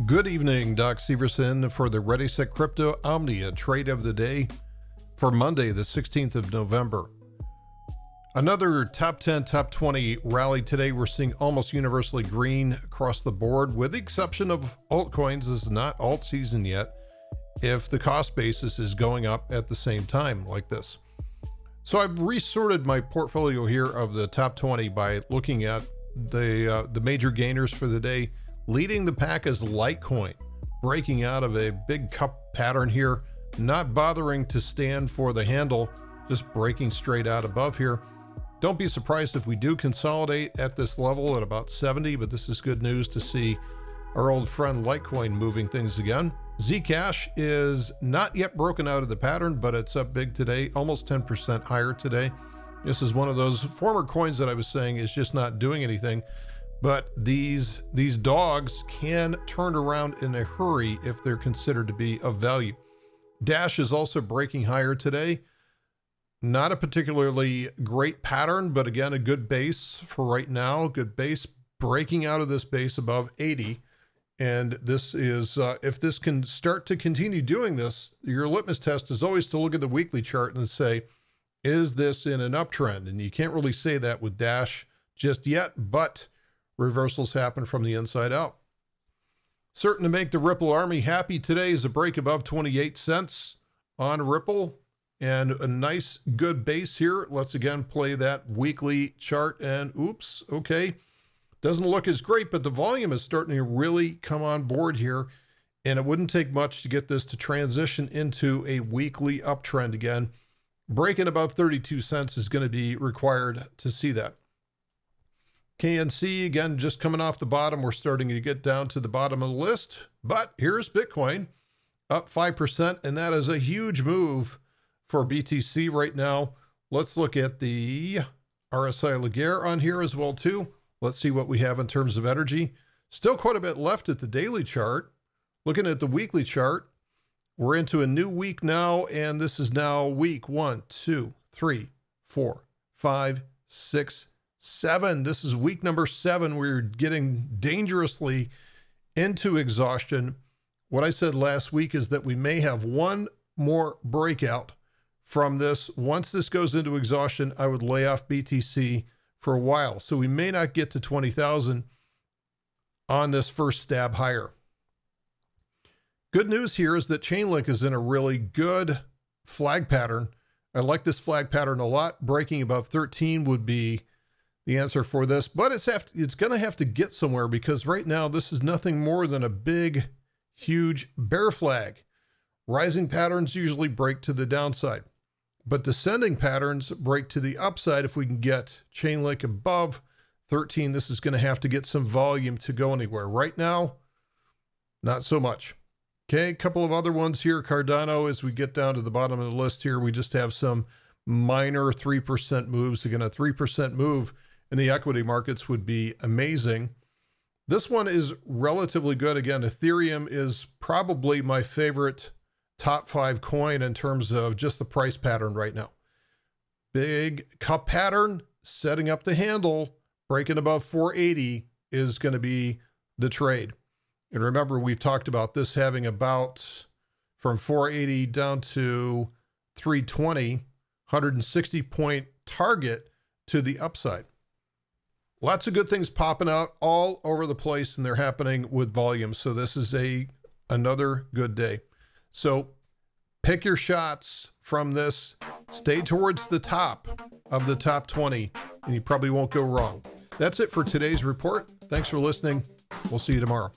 Good evening, Doc Severson for the ReadySetCrypto OMNIA trade of the day for Monday, the 16th of November. Another top 10, top 20 rally today. We're seeing almost universally green across the board, with the exception of altcoins. This is not alt season yet, if the cost basis is going up at the same time like this. So I've resorted my portfolio here of the top 20 by looking at the major gainers for the day. Leading the pack is Litecoin, breaking out of a big cup pattern here, not bothering to stand for the handle, just breaking straight out above here. Don't be surprised if we do consolidate at this level at about 70, but this is good news to see our old friend Litecoin moving things again. Zcash is not yet broken out of the pattern, but it's up big today, almost 10% higher today. This is one of those former coins that I was saying is just not doing anything. But these dogs can turn around in a hurry if they're considered to be of value. Dash is also breaking higher today. Not a particularly great pattern, but again, a good base for right now. Good base, breaking out of this base above 80. And this is, if this can start to continue doing this, your litmus test is always to look at the weekly chart and say, is this in an uptrend? And you can't really say that with Dash just yet, but reversals happen from the inside out. Certain to make the Ripple Army happy today is a break above 28 cents on Ripple, and a nice good base here. Let's again play that weekly chart, and oops, okay. Doesn't look as great, but the volume is starting to really come on board here, and it wouldn't take much to get this to transition into a weekly uptrend again. Breaking above 32 cents is going to be required to see that. KNC, again, just coming off the bottom. We're starting to get down to the bottom of the list. But here's Bitcoin, up 5%, and that is a huge move for BTC right now. Let's look at the RSI Laguerre on here as well, too. Let's see what we have in terms of energy. Still quite a bit left at the daily chart. Looking at the weekly chart, we're into a new week now, and this is now week 1, 2, 3, 4, 5, 6, 7. This is week number 7. We're getting dangerously into exhaustion. What I said last week is that we may have one more breakout from this. Once this goes into exhaustion, I would lay off BTC for a while. So we may not get to 20,000 on this first stab higher. Good news here is that Chainlink is in a really good flag pattern. I like this flag pattern a lot. Breaking above 13 would be the answer for this, but it's going to have to get somewhere, because right now this is nothing more than a big, huge bear flag. Rising patterns usually break to the downside, but descending patterns break to the upside. If we can get Chainlink above 13, this is going to have to get some volume to go anywhere. Right now, not so much. Okay, a couple of other ones here. Cardano, as we get down to the bottom of the list here, we just have some minor 3% moves. Again, a 3% move in the equity markets would be amazing. This one is relatively good. Again, Ethereum is probably my favorite top 5 coin in terms of just the price pattern right now. Big cup pattern, setting up the handle, breaking above 480 is going to be the trade. And remember, we've talked about this having about from 480 down to 320, 160 point target to the upside. Lots of good things popping out all over the place, and they're happening with volume. So this is another good day. So pick your shots from this. Stay towards the top of the top 20, and you probably won't go wrong. That's it for today's report. Thanks for listening. We'll see you tomorrow.